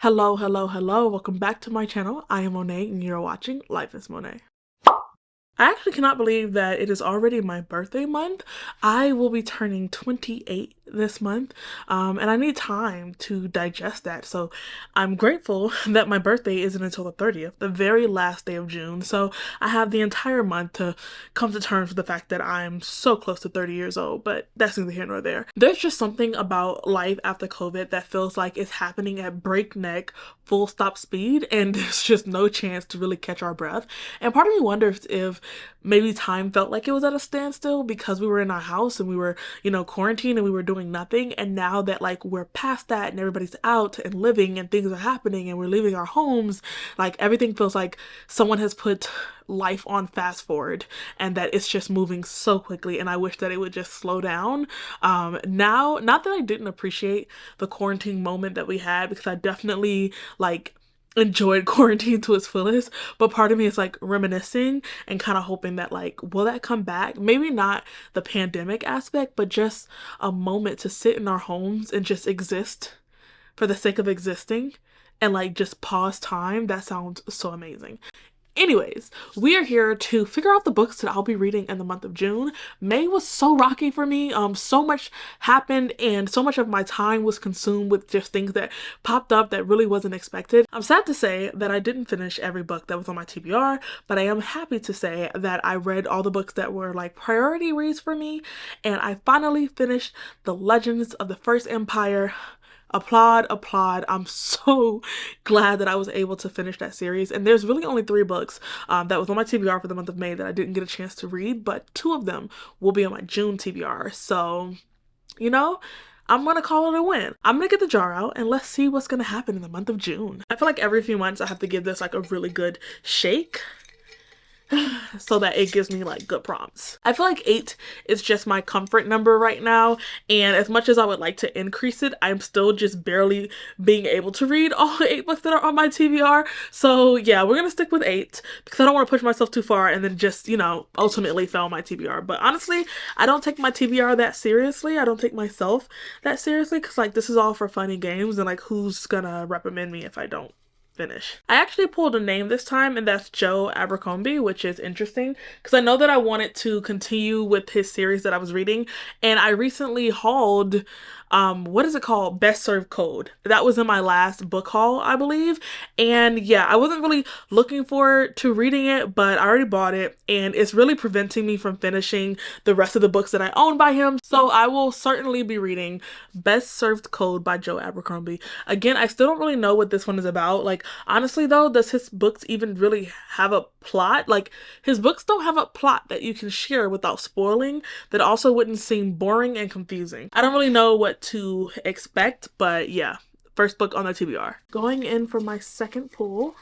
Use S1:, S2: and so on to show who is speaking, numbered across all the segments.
S1: Hello. Welcome back to my channel. I am Monet and you're watching Life is Monet. I actually cannot believe that it is already my birthday month. I will be turning 28 this month, and I need time to digest that. So I'm grateful that my birthday isn't until the 30th, the very last day of June. So I have the entire month to come to terms with the fact that I'm so close to 30 years old, but that's neither here nor there. There's just something about life after COVID that feels like it's happening at breakneck, full stop speed, and there's just no chance to really catch our breath. And part of me wonders if maybe time felt like it was at a standstill because we were in our house and we were, quarantined and we were doing nothing. And now that like we're past that and everybody's out and living and things are happening and we're leaving our homes, like everything feels like someone has put life on fast forward and that it's just moving so quickly, and I wish that it would just slow down. Now, not that I didn't appreciate the quarantine moment that we had, because I definitely enjoyed quarantine to its fullest, but part of me is like reminiscing and kind of hoping that will that come back? Maybe not the pandemic aspect, but just a moment to sit in our homes and just exist for the sake of existing and just pause time. That sounds so amazing. Anyways, we are here to figure out the books that I'll be reading in the month of June. May was so rocky for me. So much happened and so much of my time was consumed with just things that popped up that really wasn't expected. I'm sad to say that I didn't finish every book that was on my TBR, but I am happy to say that I read all the books that were priority reads for me, and I finally finished The Legends of the First Empire. Applaud. I'm so glad that I was able to finish that series. And there's really only 3 books that was on my TBR for the month of May that I didn't get a chance to read, but 2 of them will be on my June TBR. So, I'm gonna call it a win. I'm gonna get the jar out and let's see what's gonna happen in the month of June. I feel like every few months I have to give this a really good shake so that it gives me good prompts. I feel like 8 is just my comfort number right now, and as much as I would like to increase it, I'm still just barely being able to read all the 8 books that are on my TBR. So yeah, we're gonna stick with 8 because I don't want to push myself too far and then just ultimately fail my TBR. But honestly, I don't take my TBR that seriously. I don't take myself that seriously because this is all for funny games, and who's gonna reprimand me if I don't finish. I actually pulled a name this time, and that's Joe Abercrombie, which is interesting because I know that I wanted to continue with his series that I was reading, and I recently hauled what is it called? Best Served Cold. That was in my last book haul, I believe. And yeah, I wasn't really looking forward to reading it, but I already bought it and it's really preventing me from finishing the rest of the books that I own by him. So I will certainly be reading Best Served Cold by Joe Abercrombie. Again, I still don't really know what this one is about. Honestly though, does his books even really have a plot? His books don't have a plot that you can share without spoiling, that also wouldn't seem boring and confusing. I don't really know what to expect, but yeah, first book on the TBR. Going in for my second pull,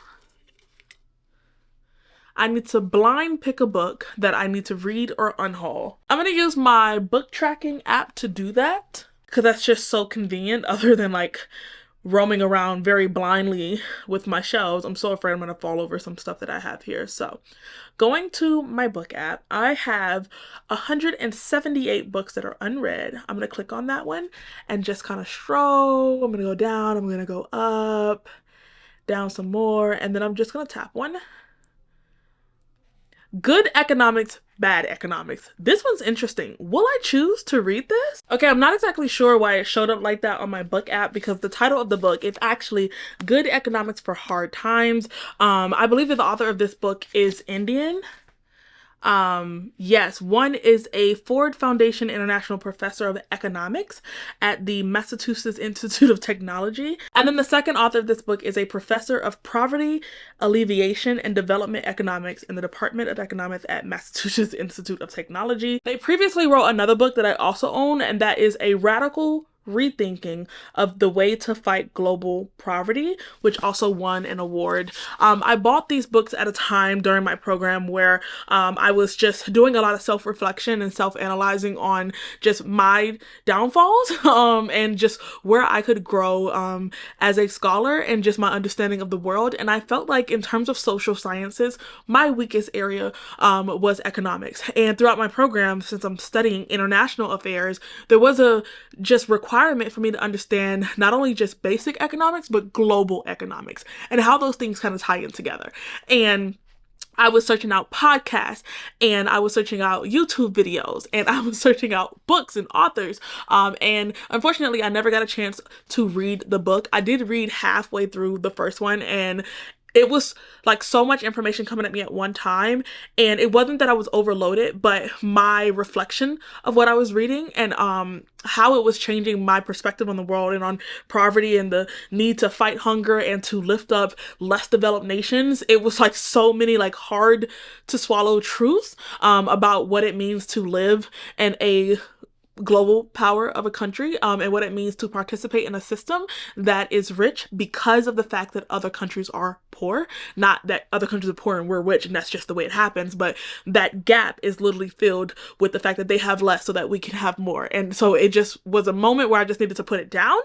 S1: I need to blind pick a book that I need to read or unhaul. I'm gonna use my book tracking app to do that because that's just so convenient, other than roaming around very blindly with my shelves. I'm so afraid I'm gonna fall over some stuff that I have here. So going to my book app, I have 178 books that are unread. I'm gonna click on that one and just kind of stroll. I'm gonna go down, I'm gonna go up, down some more, and then I'm just gonna tap one. Good Economics, Bad Economics. This one's interesting. Will I choose to read this? Okay, I'm not exactly sure why it showed up like that on my book app, because the title of the book is actually Good Economics for Hard Times. I believe that the author of this book is Indian. Yes, one is a Ford Foundation International Professor of Economics at the Massachusetts Institute of Technology. And then the second author of this book is a Professor of Poverty Alleviation and Development Economics in the Department of Economics at Massachusetts Institute of Technology. They previously wrote another book that I also own, and that is a radical rethinking of the way to fight global poverty, which also won an award. I bought these books at a time during my program where I was just doing a lot of self-reflection and self-analyzing on just my downfalls and just where I could grow as a scholar and just my understanding of the world. And I felt like in terms of social sciences, my weakest area was economics. And throughout my program, since I'm studying international affairs, there was a just requirement requirement for me to understand not only just basic economics, but global economics and how those things kind of tie in together. And I was searching out podcasts, and I was searching out YouTube videos, and I was searching out books and authors. And unfortunately, I never got a chance to read the book. I did read halfway through the first one, and it was like so much information coming at me at one time. And it wasn't that I was overloaded, but my reflection of what I was reading and how it was changing my perspective on the world and on poverty and the need to fight hunger and to lift up less developed nations. It was like so many like hard to swallow truths about what it means to live in a global power of a country, and what it means to participate in a system that is rich because of the fact that other countries are poor. Not that other countries are poor and we're rich and that's just the way it happens, but that gap is literally filled with the fact that they have less so that we can have more. And so it just was a moment where I just needed to put it down,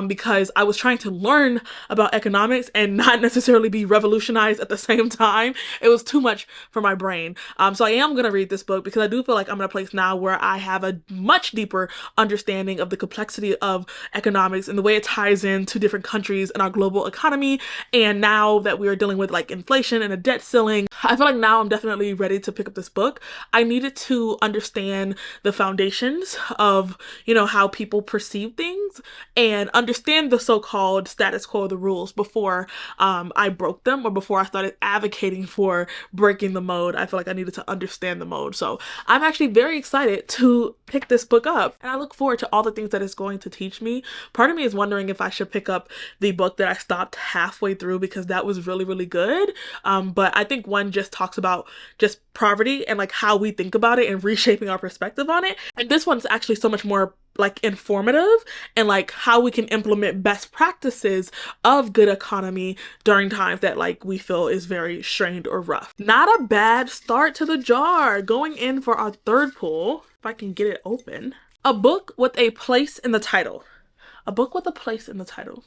S1: because I was trying to learn about economics and not necessarily be revolutionized at the same time. It was too much for my brain. So I am going to read this book because I do feel like I'm in a place now where I have a much deeper understanding of the complexity of economics and the way it ties into different countries and our global economy. And now that we are dealing with like inflation and a debt ceiling, I feel like now I'm definitely ready to pick up this book. I needed to understand the foundations of, you know, how people perceive things and understand the so-called status quo of the rules before I broke them or before I started advocating for breaking the mode. I feel like I needed to understand the mode. So I'm actually very excited to pick this book up, and I look forward to all the things that it's going to teach me. Part of me is wondering if I should pick up the book that I stopped halfway through because that was really, really good. But I think one just talks about just poverty and like how we think about it and reshaping our perspective on it. And this one's actually so much more like informative and like how we can implement best practices of good economy during times that like we feel is very strained or rough. Not a bad start to the jar. Going in for our third pull, if I can get it open. A book with a place in the title. A book with a place in the title.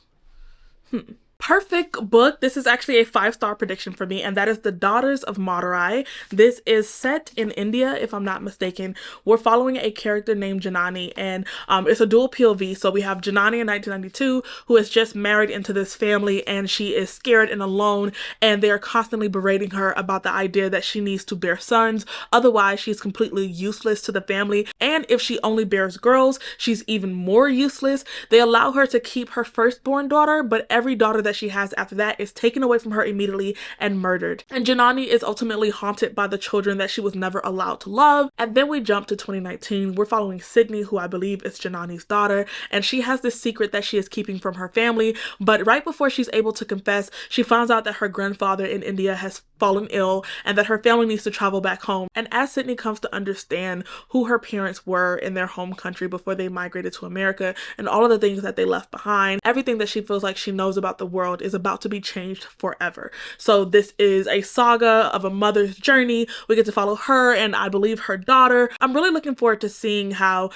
S1: Perfect book. This is actually a 5-star prediction for me, and that is The Daughters of Madurai. This is set in India, if I'm not mistaken. We're following a character named Janani, and it's a dual POV. So we have Janani in 1992, who has just married into this family, and she is scared and alone, and they're constantly berating her about the idea that she needs to bear sons. Otherwise, she's completely useless to the family, and if she only bears girls, she's even more useless. They allow her to keep her firstborn daughter, but every daughter that she has after that is taken away from her immediately and murdered. And Janani is ultimately haunted by the children that she was never allowed to love. And then we jump to 2019. We're following Sydney, who I believe is Janani's daughter, and she has this secret that she is keeping from her family. But right before she's able to confess, she finds out that her grandfather in India has fallen ill and that her family needs to travel back home. And as Sydney comes to understand who her parents were in their home country before they migrated to America and all of the things that they left behind, everything that she feels like she knows about the world is about to be changed forever. So this is a saga of a mother's journey. We get to follow her and I believe her daughter. I'm really looking forward to seeing how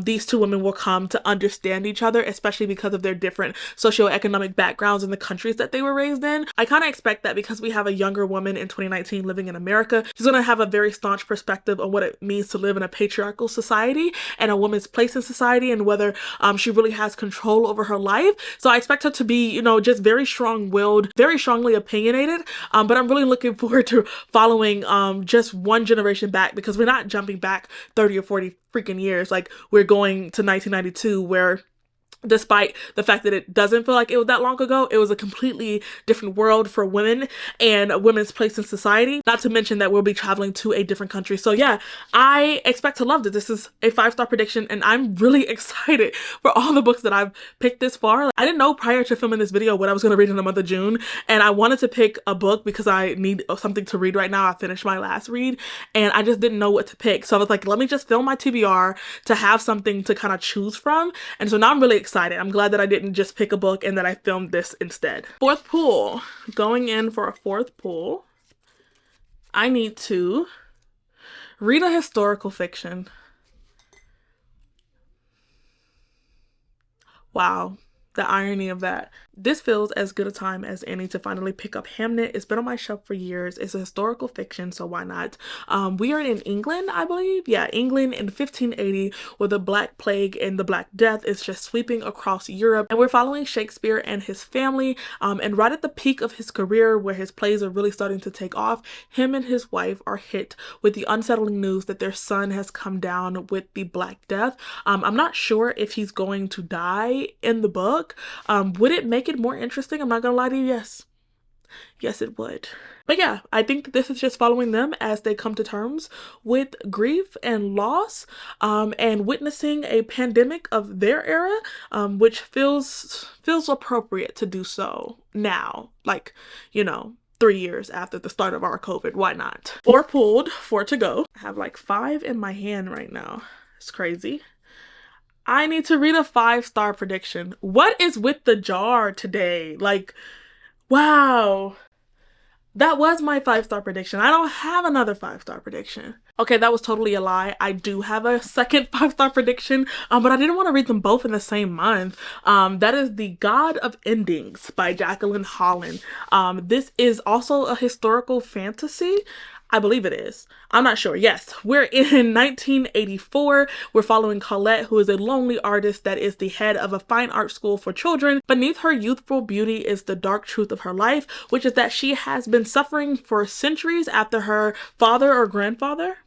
S1: these two women will come to understand each other, especially because of their different socioeconomic backgrounds in the countries that they were raised in. I kind of expect that because we have a younger woman in 2019 living in America, she's going to have a very staunch perspective on what it means to live in a patriarchal society and a woman's place in society and whether she really has control over her life. So I expect her to be, you know, just very strong-willed, very strongly opinionated, but I'm really looking forward to following just one generation back, because we're not jumping back 30 or 40 freaking years. Like, we're going to 1992, where despite the fact that it doesn't feel like it was that long ago, it was a completely different world for women and women's place in society. Not to mention that we'll be traveling to a different country. So yeah, I expect to love this. This is a 5-star prediction, and I'm really excited for all the books that I've picked this far. I didn't know prior to filming this video what I was going to read in the month of June, and I wanted to pick a book because I need something to read right now. I finished my last read, and I just didn't know what to pick. So I was like, let me just film my TBR to have something to kind of choose from. And so now I'm really excited. I'm glad that I didn't just pick a book and that I filmed this instead. Fourth pull. Going in for a fourth pull, I need to read a historical fiction. Wow. The irony of that. This feels as good a time as any to finally pick up Hamnet. It's been on my shelf for years. It's a historical fiction, so why not? We are in England, I believe. Yeah, England in 1580, where the Black Plague and the Black Death is just sweeping across Europe. And we're following Shakespeare and his family. And right at the peak of his career, where his plays are really starting to take off, him and his wife are hit with the unsettling news that their son has come down with the Black Death. I'm not sure if he's going to die in the book. Would it make it more interesting? I'm not gonna lie to you, yes. Yes, it would. But yeah, I think that this is just following them as they come to terms with grief and loss, and witnessing a pandemic of their era, which feels appropriate to do so now. Like, you know, 3 years after the start of our COVID, why not? 4 pulled, 4 to go. I have like 5 in my hand right now. It's crazy. I need to read a 5-star prediction. What is with the jar today? Like, wow. That was my 5-star prediction. I don't have another 5-star prediction. Okay, that was totally a lie. I do have a second 5-star prediction, but I didn't want to read them both in the same month. That is The God of Endings by Jacqueline Holland. This is also a historical fantasy. I believe it is. I'm not sure. Yes, we're in 1984. We're following Colette, who is a lonely artist that is the head of a fine art school for children. Beneath her youthful beauty is the dark truth of her life, which is that she has been suffering for centuries after her father or grandfather.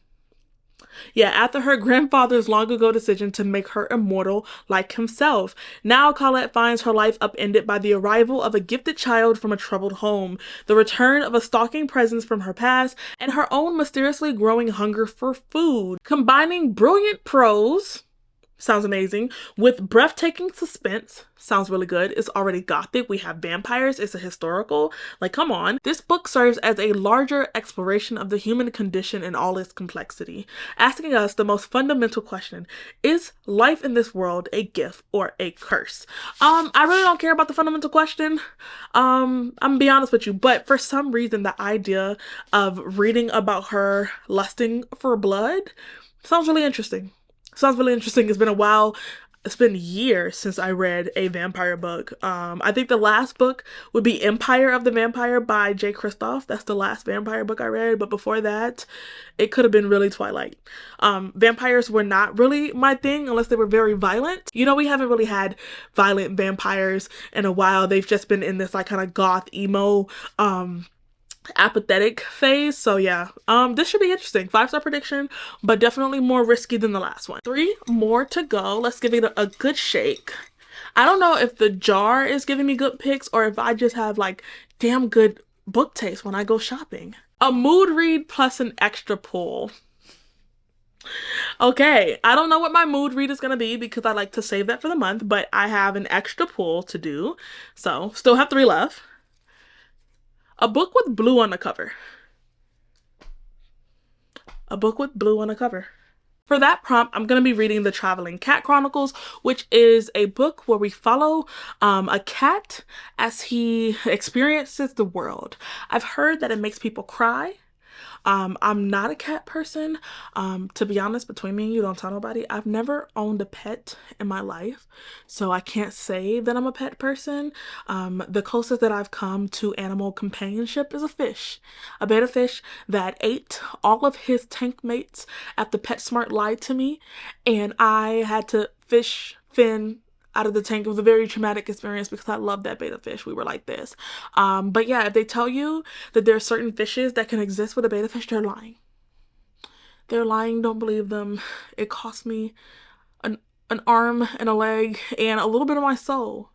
S1: Yeah, after her grandfather's long ago decision to make her immortal like himself. Now Colette finds her life upended by the arrival of a gifted child from a troubled home, the return of a stalking presence from her past, and her own mysteriously growing hunger for food. Combining brilliant prose, sounds amazing, with breathtaking suspense, sounds really good. It's already gothic. We have vampires. It's a historical. Like, come on. This book serves as a larger exploration of the human condition in all its complexity, asking us the most fundamental question: is life in this world a gift or a curse? I really don't care about the fundamental question. I'm gonna be honest with you, but for some reason, the idea of reading about her lusting for blood sounds really interesting. Sounds really interesting. It's been a while. It's been years since I read a vampire book. I think the last book would be Empire of the Vampire by J. Kristoff. That's the last vampire book I read. But before that, it could have been really Twilight. Vampires were not really my thing unless they were very violent. You know, we haven't really had violent vampires in a while. They've just been in this like kind of goth emo, apathetic phase. So yeah, this should be interesting. 5-star prediction, but definitely more risky than the last one. 3 more to go. Let's give it a good shake. I don't know if the jar is giving me good picks or if I just have like damn good book taste when I go shopping. A mood read plus an extra pull. Okay, I don't know what my mood read is gonna be because I like to save that for the month, but I have an extra pull to do. So still have 3 left. A book with blue on the cover. A book with blue on the cover. For that prompt, I'm going to be reading The Traveling Cat Chronicles, which is a book where we follow a cat as he experiences the world. I've heard that it makes people cry. I'm not a cat person. To be honest, between me and you, don't tell nobody. I've never owned a pet in my life, so I can't say that I'm a pet person. The closest that I've come to animal companionship is a fish, a betta fish that ate all of his tank mates after PetSmart lied to me, and I had to fish Finn out of the tank. It was a very traumatic experience because I love that betta fish. We were like this. But yeah, if they tell you that there are certain fishes that can exist with a betta fish, they're lying. They're lying. Don't believe them. It cost me an arm and a leg and a little bit of my soul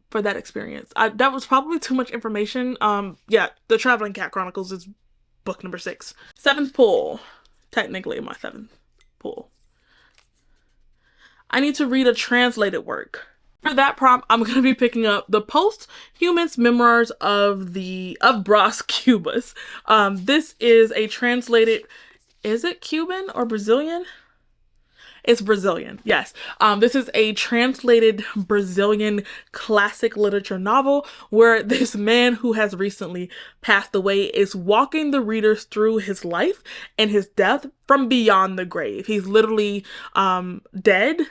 S1: for that experience. That was probably too much information. Yeah, The Traveling Cat Chronicles is book number 6. 7th pull. Technically my 7th pull. I need to read a translated work. For that prompt, I'm going to be picking up The Posthumous Memoirs of Bras Cubas. This is a translated, is it Cuban or Brazilian? It's Brazilian, yes. This is a translated Brazilian classic literature novel where this man who has recently passed away is walking the readers through his life and his death from beyond the grave. He's literally dead,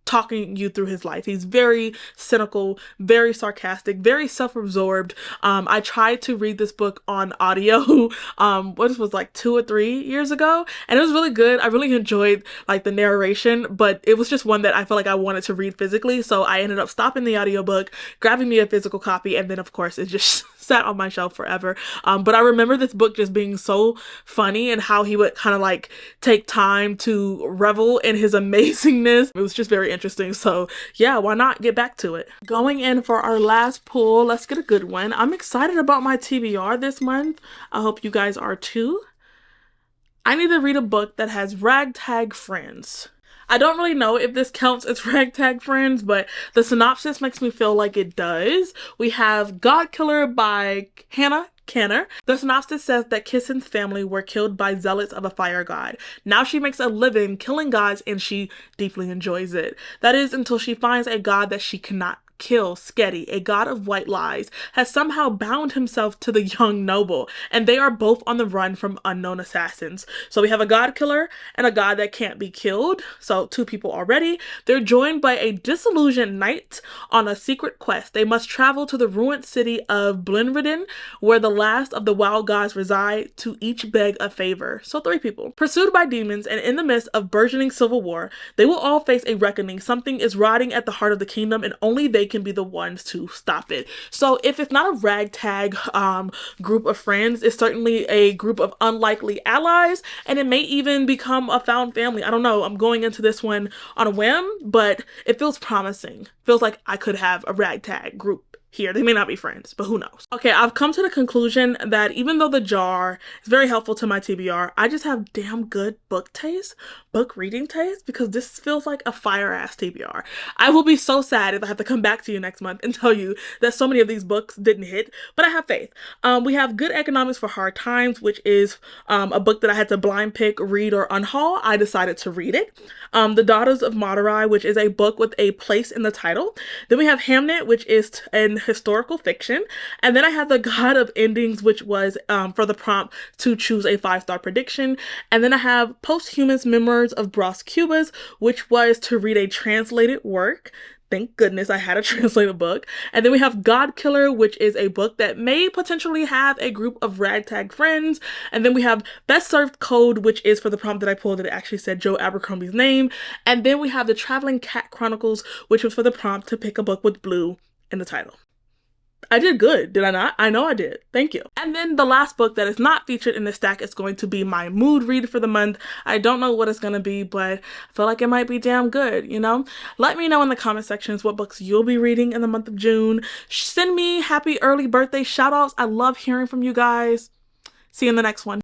S1: talking you through his life. He's very cynical, very sarcastic, very self-absorbed. I tried to read this book on audio, what was like 2 or 3 years ago, and it was really good. I really enjoyed like the narration, but it was just one that I felt like I wanted to read physically, so I ended up stopping the audiobook, grabbing me a physical copy, and then of course it just sat on my shelf forever. But I remember this book just being so funny and how he would kind of like take time to revel in his amazingness. It was just very interesting. So yeah, why not get back to it? Going in for our last pull, let's get a good one. I'm excited about my TBR this month. I hope you guys are too. I need to read a book that has ragtag friends. I don't really know if this counts as ragtag friends, but the synopsis makes me feel like it does. We have God Killer by Hannah Kenner. The synopsis says that Kissen's family were killed by zealots of a fire god. Now she makes a living killing gods and she deeply enjoys it. That is until she finds a god that she cannot kill. Sketty, a god of white lies, has somehow bound himself to the young noble, and they are both on the run from unknown assassins. So we have a god killer and a god that can't be killed. So 2 people already. They're joined by a disillusioned knight on a secret quest. They must travel to the ruined city of Blinriden, where the last of the wild gods reside, to each beg a favor. So 3 people. Pursued by demons and in the midst of burgeoning civil war, they will all face a reckoning. Something is rotting at the heart of the kingdom, and only they can be the ones to stop it. So if it's not a ragtag group of friends, it's certainly a group of unlikely allies, and it may even become a found family. I don't know. I'm going into this one on a whim, but it feels promising. Feels like I could have a ragtag group here. They may not be friends, but who knows? Okay, I've come to the conclusion that even though the jar is very helpful to my TBR, I just have damn good book taste, book reading taste, because this feels like a fire-ass TBR. I will be so sad if I have to come back to you next month and tell you that so many of these books didn't hit, but I have faith. We have Good Economics for Hard Times, which is a book that I had to blind pick, read, or unhaul. I decided to read it. The Daughters of Madurai, which is a book with a place in the title. Then we have Hamnet, which is an historical fiction. And then I have The God of Endings, which was for the prompt to choose a 5-star prediction. And then I have Posthumous Memoirs of Bras Cubas, which was to read a translated work. Thank goodness I had a translated book. And then we have God Killer, which is a book that may potentially have a group of ragtag friends. And then we have Best Served Code, which is for the prompt that I pulled that it actually said Joe Abercrombie's name. And then we have The Traveling Cat Chronicles, which was for the prompt to pick a book with blue in the title. I did good, did I not? I know I did. Thank you. And then the last book that is not featured in the stack is going to be my mood read for the month. I don't know what it's going to be, but I feel like it might be damn good, you know? Let me know in the comment sections what books you'll be reading in the month of June. Send me happy early birthday shout outs. I love hearing from you guys. See you in the next one.